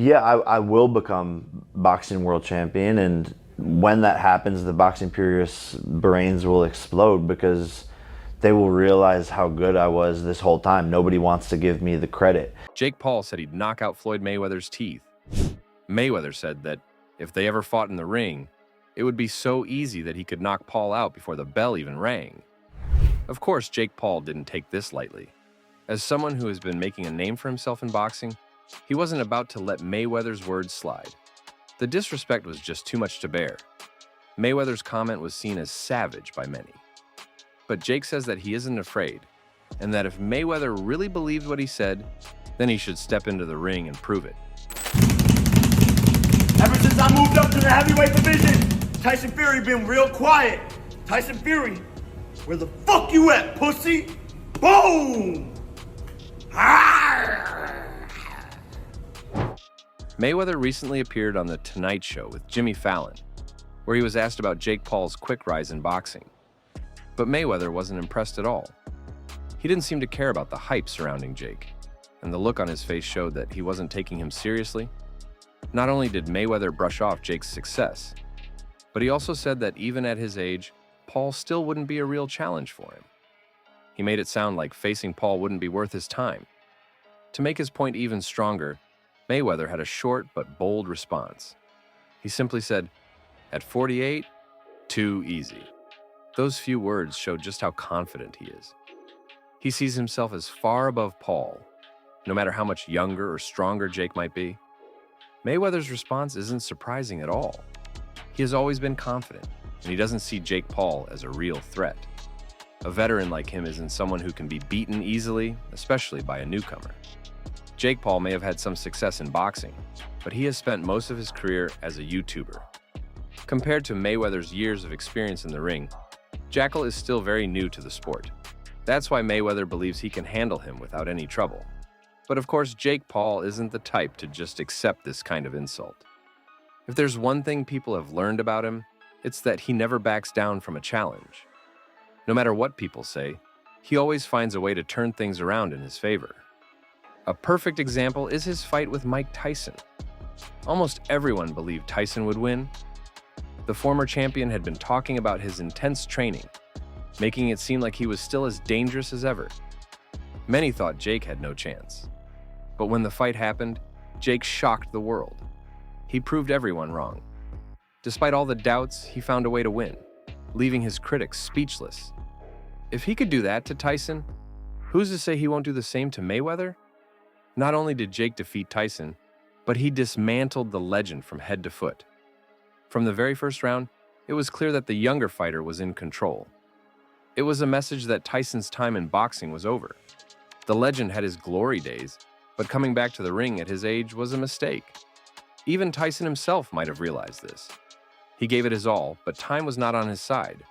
Yeah, I will become boxing world champion, and when that happens, the boxing purists' brains will explode because they will realize how good I was this whole time. Nobody wants to give me the credit. Jake Paul said he'd knock out Floyd Mayweather's teeth. Mayweather said that if they ever fought in the ring, it would be so easy that he could knock Paul out before the bell even rang. Of course, Jake Paul didn't take this lightly. As someone who has been making a name for himself in boxing, he wasn't about to let Mayweather's words slide. The disrespect was just too much to bear. Mayweather's comment was seen as savage by many. But Jake says that he isn't afraid, and that if Mayweather really believed what he said, then he should step into the ring and prove it. Ever since I moved up to the heavyweight division, Tyson Fury been real quiet. Tyson Fury, where the fuck you at, pussy? Boom! Mayweather recently appeared on The Tonight Show with Jimmy Fallon, where he was asked about Jake Paul's quick rise in boxing. But Mayweather wasn't impressed at all. He didn't seem to care about the hype surrounding Jake, and the look on his face showed that he wasn't taking him seriously. Not only did Mayweather brush off Jake's success, but he also said that even at his age, Paul still wouldn't be a real challenge for him. He made it sound like facing Paul wouldn't be worth his time. To make his point even stronger, Mayweather had a short but bold response. He simply said, "At 48, too easy." Those few words showed just how confident he is. He sees himself as far above Paul, no matter how much younger or stronger Jake might be. Mayweather's response isn't surprising at all. He has always been confident, and he doesn't see Jake Paul as a real threat. A veteran like him isn't someone who can be beaten easily, especially by a newcomer. Jake Paul may have had some success in boxing, but he has spent most of his career as a YouTuber. Compared to Mayweather's years of experience in the ring, Jackal is still very new to the sport. That's why Mayweather believes he can handle him without any trouble. But of course, Jake Paul isn't the type to just accept this kind of insult. If there's one thing people have learned about him, it's that he never backs down from a challenge. No matter what people say, he always finds a way to turn things around in his favor. A perfect example is his fight with Mike Tyson. Almost everyone believed Tyson would win. The former champion had been talking about his intense training, making it seem like he was still as dangerous as ever. Many thought Jake had no chance. But when the fight happened, Jake shocked the world. He proved everyone wrong. Despite all the doubts, he found a way to win, leaving his critics speechless. If he could do that to Tyson, who's to say he won't do the same to Mayweather? Not only did Jake defeat Tyson, but he dismantled the legend from head to foot. From the very first round, it was clear that the younger fighter was in control. It was a message that Tyson's time in boxing was over. The legend had his glory days, but coming back to the ring at his age was a mistake. Even Tyson himself might have realized this. He gave it his all, but time was not on his side.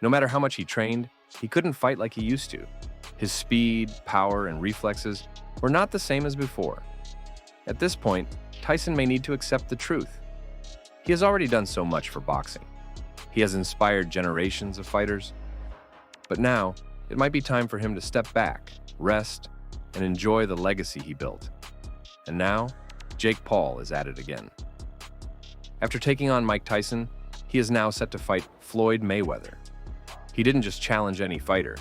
No matter how much he trained, he couldn't fight like he used to. His speed, power, and reflexes were not the same as before. At this point, Tyson may need to accept the truth. He has already done so much for boxing. He has inspired generations of fighters. But now, it might be time for him to step back, rest, and enjoy the legacy he built. And now, Jake Paul is at it again. After taking on Mike Tyson, he is now set to fight Floyd Mayweather. He didn't just challenge any fighter.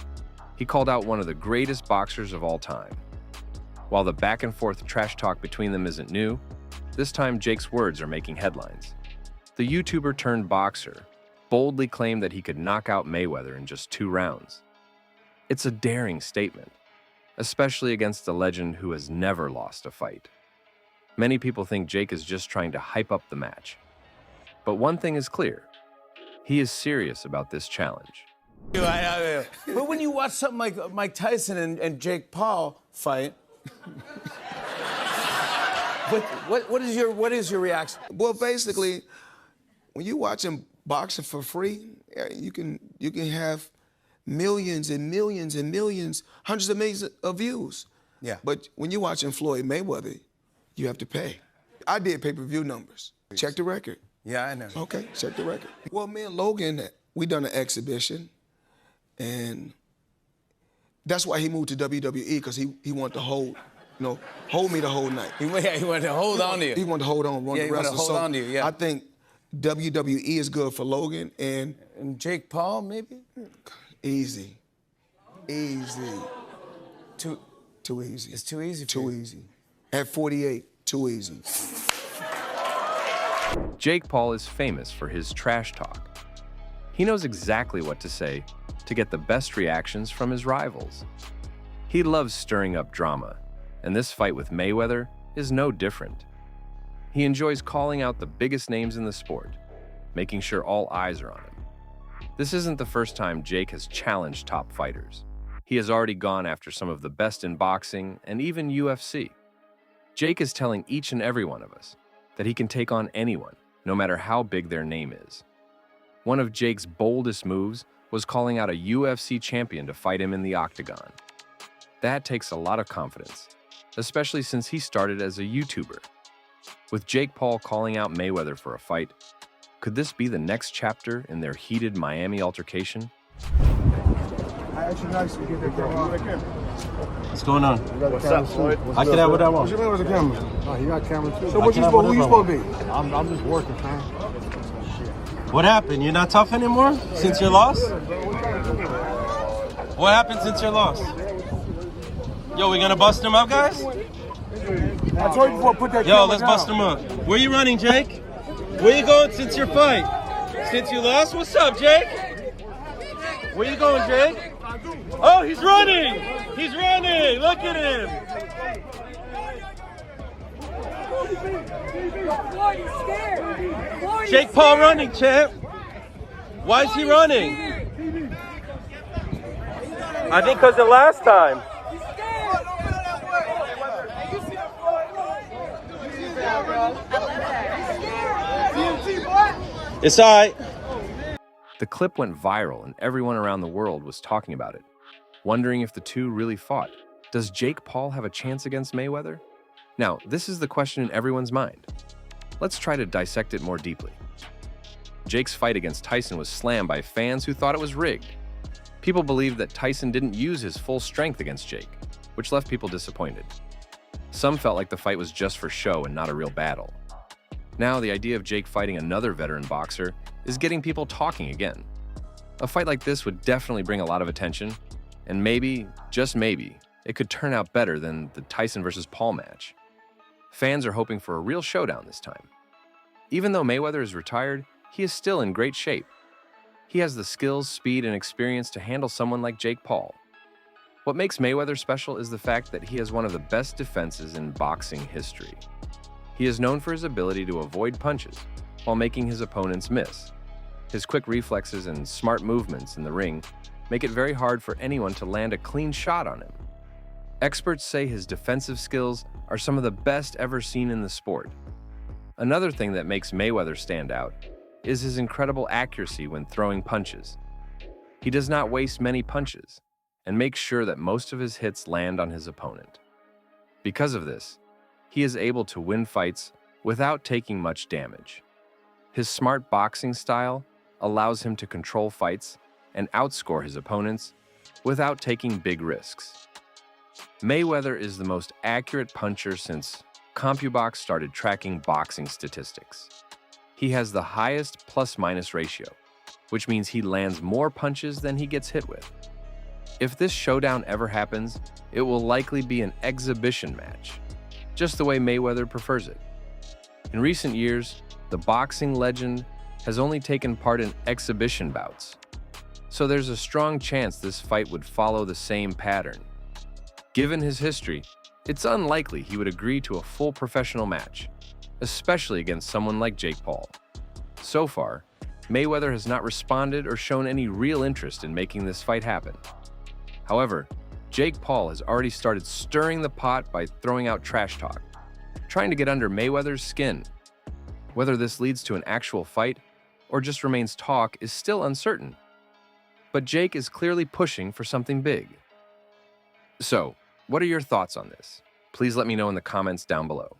He called out one of the greatest boxers of all time. While the back-and-forth trash talk between them isn't new, this time Jake's words are making headlines. The YouTuber-turned-boxer boldly claimed that he could knock out Mayweather in just 2 rounds. It's a daring statement, especially against a legend who has never lost a fight. Many people think Jake is just trying to hype up the match. But one thing is clear. He is serious about this challenge. But when you watch something like Mike Tyson and Jake Paul fight, what is your reaction? Well, basically, when you're watching boxing for free, you can have millions and millions and millions, hundreds of millions of views. Yeah. But when you're watching Floyd Mayweather, you have to pay. I did pay-per-view numbers. Check the record. Yeah, I know. Okay, check the record. Well, me and Logan, we done an exhibition, and that's why he moved to WWE, because he wanted to hold hold me the whole night. He wanted to hold on to you. He wanted to hold on, run Yeah, the he wanted wrestling. to hold on to you, yeah. I think WWE is good for Logan and Jake Paul, maybe? easy. Too easy. It's too easy for Too you. easy. At 48, too easy. Jake Paul is famous for his trash talk. He knows exactly what to say to get the best reactions from his rivals. He loves stirring up drama, and this fight with Mayweather is no different. He enjoys calling out the biggest names in the sport, making sure all eyes are on him. This isn't the first time Jake has challenged top fighters. He has already gone after some of the best in boxing and even UFC. Jake is telling each and every one of us that he can take on anyone, no matter how big their name is. One of Jake's boldest moves was calling out a UFC champion to fight him in the octagon. That takes a lot of confidence, especially since he started as a YouTuber. With Jake Paul calling out Mayweather for a fight, could this be the next chapter in their heated Miami altercation? What's going on? What's up, Floyd? I can have what I want. What you mean with the camera? Oh, you got camera too. So I what can you have supposed, who you whatever supposed to be? I'm just working, man. What happened? You're not tough anymore since your loss? What happened since your loss? Yo, we gonna bust him up, guys? I told you before, put that Yo, camera let's down. bust him up. Where you running, Jake? Where you going since your fight? Since you lost? What's up, Jake? Where you going, Jake? Oh, he's running! He's running! Look at him! Floyd is scared. Floyd is Jake Paul scared. running, champ. Why is he running? I think because the last time. He's scared. It's all right. The clip went viral and everyone around the world was talking about it, wondering if the two really fought. Does Jake Paul have a chance against Mayweather? Now, this is the question in everyone's mind. Let's try to dissect it more deeply. Jake's fight against Tyson was slammed by fans who thought it was rigged. People believed that Tyson didn't use his full strength against Jake, which left people disappointed. Some felt like the fight was just for show and not a real battle. Now, the idea of Jake fighting another veteran boxer is getting people talking again. A fight like this would definitely bring a lot of attention, and maybe, just maybe, it could turn out better than the Tyson versus Paul match. Fans are hoping for a real showdown this time. Even though Mayweather is retired, he is still in great shape. He has the skills, speed, and experience to handle someone like Jake Paul. What makes Mayweather special is the fact that he has one of the best defenses in boxing history. He is known for his ability to avoid punches while making his opponents miss. His quick reflexes and smart movements in the ring make it very hard for anyone to land a clean shot on him. Experts say his defensive skills are some of the best ever seen in the sport. Another thing that makes Mayweather stand out is his incredible accuracy when throwing punches. He does not waste many punches and makes sure that most of his hits land on his opponent. Because of this, he is able to win fights without taking much damage. His smart boxing style allows him to control fights and outscore his opponents without taking big risks. Mayweather is the most accurate puncher since CompuBox started tracking boxing statistics. He has the highest plus-minus ratio, which means he lands more punches than he gets hit with. If this showdown ever happens, it will likely be an exhibition match, just the way Mayweather prefers it. In recent years, the boxing legend has only taken part in exhibition bouts, so there's a strong chance this fight would follow the same pattern. Given his history, it's unlikely he would agree to a full professional match, especially against someone like Jake Paul. So far, Mayweather has not responded or shown any real interest in making this fight happen. However, Jake Paul has already started stirring the pot by throwing out trash talk, trying to get under Mayweather's skin. Whether this leads to an actual fight or just remains talk is still uncertain. But Jake is clearly pushing for something big. So, what are your thoughts on this? Please let me know in the comments down below.